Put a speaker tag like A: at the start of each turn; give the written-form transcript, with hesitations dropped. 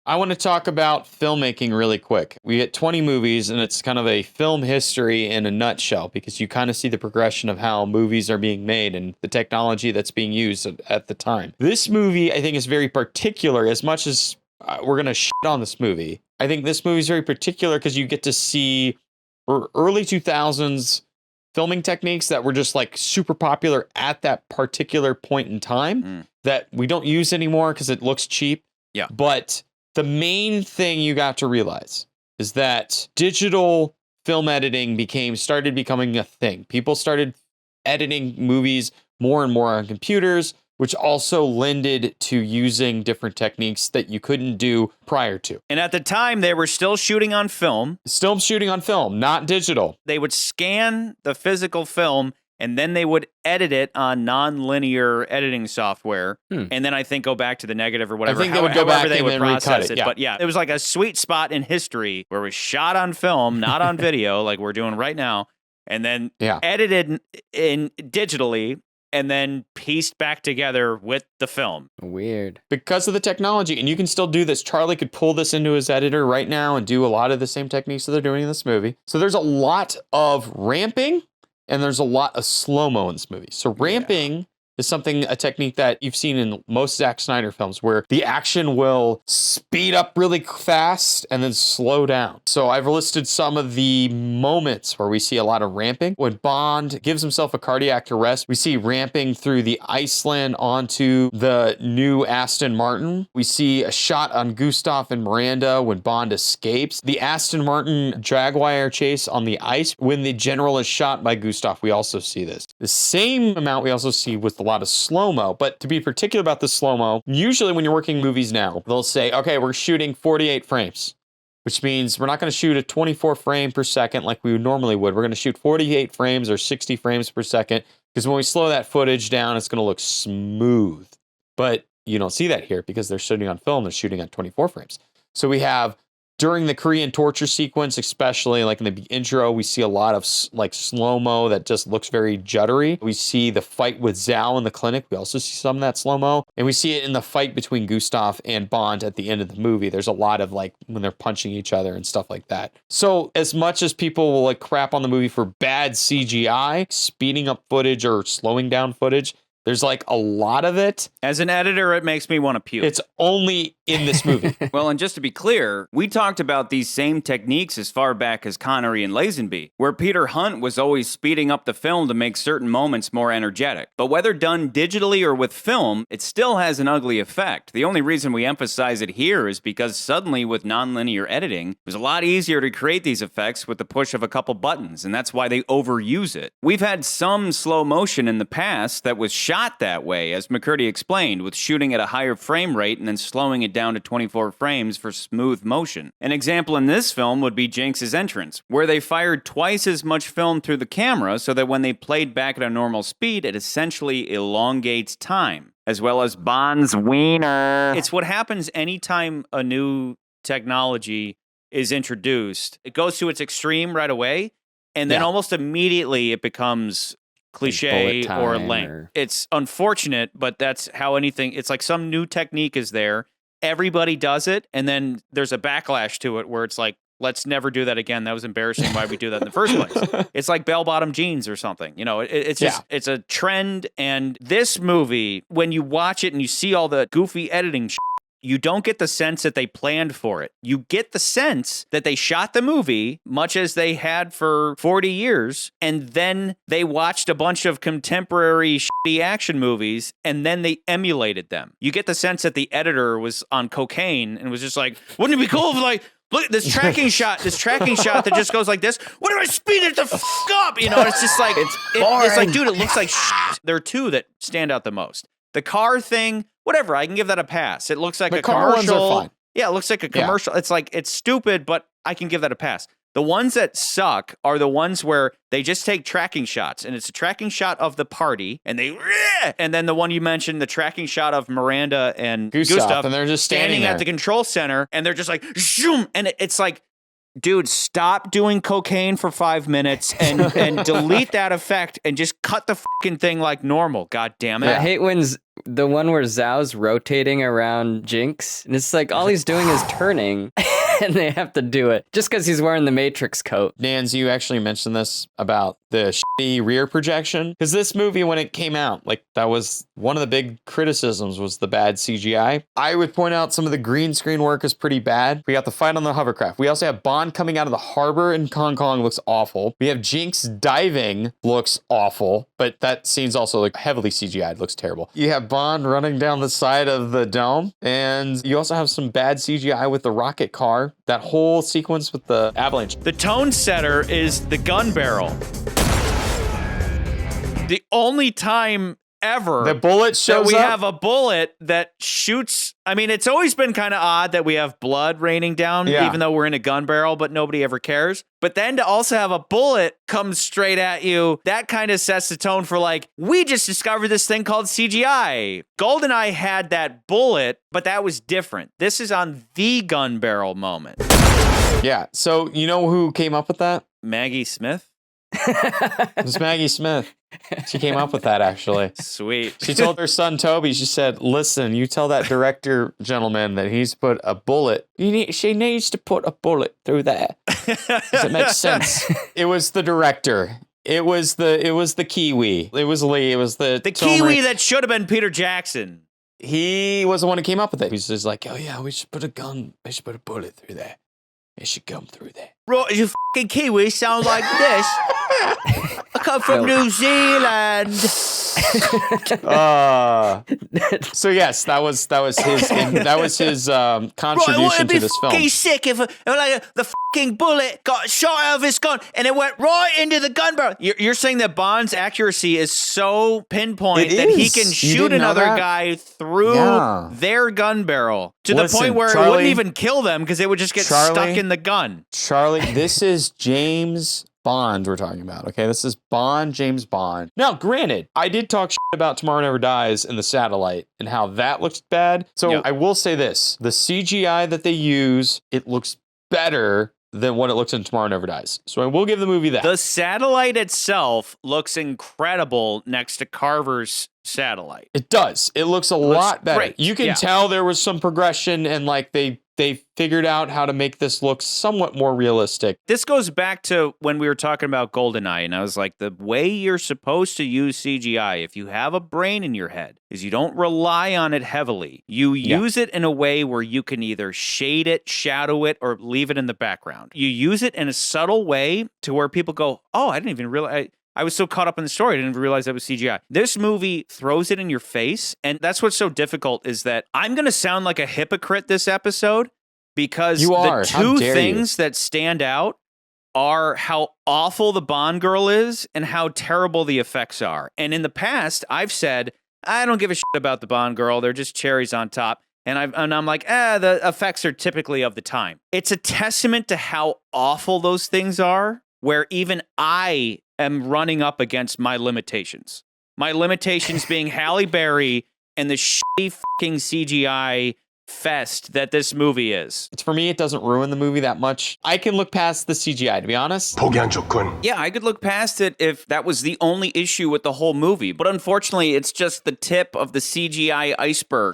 A: I want to talk about filmmaking really quick. We get 20 movies, and it's kind of a film history in a nutshell because you kind of see the progression of how movies are being made and the technology that's being used at the time. This movie, I think, is very particular as much as we're going to shit on this movie. I think this movie is very particular because you get to see early 2000s filming techniques that were just like super popular at that particular point in time that we don't use anymore because it looks cheap.
B: Yeah.
A: But the main thing you got to realize is that digital film editing started becoming a thing. People started editing movies more and more on computers, which also lended to using different techniques that you couldn't do prior to.
B: And at the time, they were still shooting on film.
A: Still shooting on film, not digital.
B: They would scan the physical film, and then they would edit it on non-linear editing software. And then I think go back to the negative or whatever.
A: I think they would go back
B: they
A: and
B: would
A: then
B: process
A: recut it.
B: it.
A: Yeah.
B: But yeah, it was like a sweet spot in history where it was shot on film, not on video, like we're doing right now, and then edited in digitally, and then pieced back together with the film.
C: Weird.
A: Because of the technology, and you can still do this. Charlie could pull this into his editor right now and do a lot of the same techniques that they're doing in this movie. So there's a lot of ramping, and there's a lot of slow-mo in this movie. So ramping is a technique that you've seen in most Zack Snyder films where the action will speed up really fast and then slow down. So I've listed some of the moments where we see a lot of ramping. When Bond gives himself a cardiac arrest, we see ramping through the Iceland onto the new Aston Martin. We see a shot on Gustav and Miranda when Bond escapes. The Aston Martin Jaguar chase on the ice. When the general is shot by Gustav, we also see this. The same amount we also see with the lot of slow-mo, but to be particular about the slow-mo, usually when you're working movies now, they'll say, okay, we're shooting 48 frames, which means we're not going to shoot a 24 frame per second like we normally would. We're going to shoot 48 frames or 60 frames per second because when we slow that footage down, it's going to look smooth. But you don't see that here because they're shooting on film, they're shooting at 24 frames. So we have during the Korean torture sequence, especially like in the intro, we see a lot of like slow-mo that just looks very juddery. We see the fight with Zhao in the clinic. We also see some of that slow-mo. And we see it in the fight between Gustav and Bond at the end of the movie. There's a lot of like when they're punching each other and stuff like that. So as much as people will like crap on the movie for bad CGI, speeding up footage or slowing down footage, there's like a lot of it.
B: As an editor, it makes me want to puke.
A: It's only in this movie.
B: Well, and just to be clear, we talked about these same techniques as far back as Connery and Lazenby, where Peter Hunt was always speeding up the film to make certain moments more energetic. But whether done digitally or with film, it still has an ugly effect. The only reason we emphasize it here is because suddenly with nonlinear editing, it was a lot easier to create these effects with the push of a couple buttons, and that's why they overuse it. We've had some slow motion in the past that was shot that way, as McCurdy explained, with shooting at a higher frame rate and then slowing it down to 24 frames for smooth motion. An example in this film would be Jinx's entrance, where they fired twice as much film through the camera so that when they played back at a normal speed, it essentially elongates time, as well as Bond's wiener. It's what happens anytime a new technology is introduced. It goes to its extreme right away, and then almost immediately it becomes cliche
C: Like
B: or
C: bullet time
B: lame. It's unfortunate, but that's how anything, it's like some new technique is there. Everybody does it, and then there's a backlash to it where it's like, let's never do that again. That was embarrassing. Why we do that in the first place? It's like bell-bottom jeans or something. You know, it's just, it's a trend. And this movie, when you watch it and you see all the goofy editing you don't get the sense that they planned for it. You get the sense that they shot the movie, much as they had for 40 years, and then they watched a bunch of contemporary shitty action movies, and then they emulated them. You get the sense that the editor was on cocaine and was just like, wouldn't it be cool if like, look at this tracking shot that just goes like this. What do I speed it the up? You know, it's just like, it's like, dude, it looks like shit. There are two that stand out the most. The car thing, whatever, I can give that a pass. It looks like
A: The
B: a
A: car
B: commercial.
A: ones are fine.
B: Yeah, it looks like a commercial. It's like, it's stupid, but I can give that a pass. The ones that suck are the ones where they just take tracking shots, and it's a tracking shot of the party, and and then the one you mentioned, the tracking shot of Miranda and Gustav,
A: and they're just standing
B: at
A: there.
B: the control center, and they're just like, zoom, and it's like, dude, stop doing cocaine for 5 minutes and delete that effect and just cut the fucking thing like normal. God damn it.
C: I hate when the one where Zhao's rotating around Jinx, and it's like all he's doing is turning, and they have to do it just because he's wearing the Matrix coat.
A: Nans, you actually mentioned this about the shitty rear projection. Because this movie, when it came out, like that was one of the big criticisms was the bad CGI. I would point out some of the green screen work is pretty bad. We got the fight on the hovercraft. We also have Bond coming out of the harbor in Hong Kong, looks awful. We have Jinx diving, looks awful. But that scene's also like heavily CGI'd, looks terrible. You have Bond running down the side of the dome. And you also have some bad CGI with the rocket car. That whole sequence with the avalanche.
B: The tone setter is the gun barrel. The only time ever
A: The bullet shows
B: that we
A: up.
B: have a bullet that shoots. I mean, it's always been kind of odd that we have blood raining down, even though we're in a gun barrel, but nobody ever cares. But then to also have a bullet come straight at you, that kind of sets the tone for like, we just discovered this thing called CGI. GoldenEye had that bullet, but that was different. This is on the gun barrel moment.
A: Yeah. So you know who came up with that?
B: Maggie Smith?
A: It was Maggie Smith. She came up with that, actually.
B: Sweet.
A: She told her son Toby, she said, listen, you tell that director gentleman that he's put a bullet. She needs to put a bullet through there. Does it make sense? It was the director. It was the Kiwi. It was Lee. It was the
B: Kiwi that should have been Peter Jackson.
A: He was the one who came up with it. He's just like, oh yeah, we should put a gun. We should put a bullet through there. It should come through there.
B: Right, you fucking Kiwi sound like this. I come from New Zealand.
A: So yes, that was his contribution to this film.
B: He's sick if like the fucking bullet got shot out of his gun and it went right into the gun barrel. You're saying that Bond's accuracy is so pinpoint that he can shoot another guy through their gun barrel to the point where it wouldn't even kill them because it would just get stuck in the gun.
A: Charlie, this is James Bond we're talking about, okay? This is James Bond. Now, granted, I did talk shit about Tomorrow Never Dies and The Satellite and how that looks bad. So I will say this. The CGI that they use, it looks better than what it looks in Tomorrow Never Dies. So I will give the movie that.
B: The Satellite itself looks incredible next to Carver's Satellite.
A: It does. It looks a lot better.
B: Great.
A: You can tell there was some progression and like they figured out how to make this look somewhat more realistic.
B: This goes back to when we were talking about GoldenEye, and I was like, the way you're supposed to use CGI, if you have a brain in your head, is you don't rely on it heavily. You use it in a way where you can either shade it, shadow it, or leave it in the background. You use it in a subtle way to where people go, oh, I didn't even realize... I was so caught up in the story, I didn't even realize that was CGI. This movie throws it in your face, and that's what's so difficult is that I'm going to sound like a hypocrite this episode because the two things that stand out are how awful the Bond girl is and how terrible the effects are. And in the past, I've said, I don't give a shit about the Bond girl. They're just cherries on top. And I'm like, the effects are typically of the time. It's a testament to how awful those things are, where even I am running up against my limitations. My limitations being Halle Berry and the shitty fucking CGI fest that this movie is.
A: For me, it doesn't ruin the movie that much. I can look past the CGI, to be honest.
B: Yeah, I could look past it if that was the only issue with the whole movie. But unfortunately, it's just the tip of the CGI iceberg.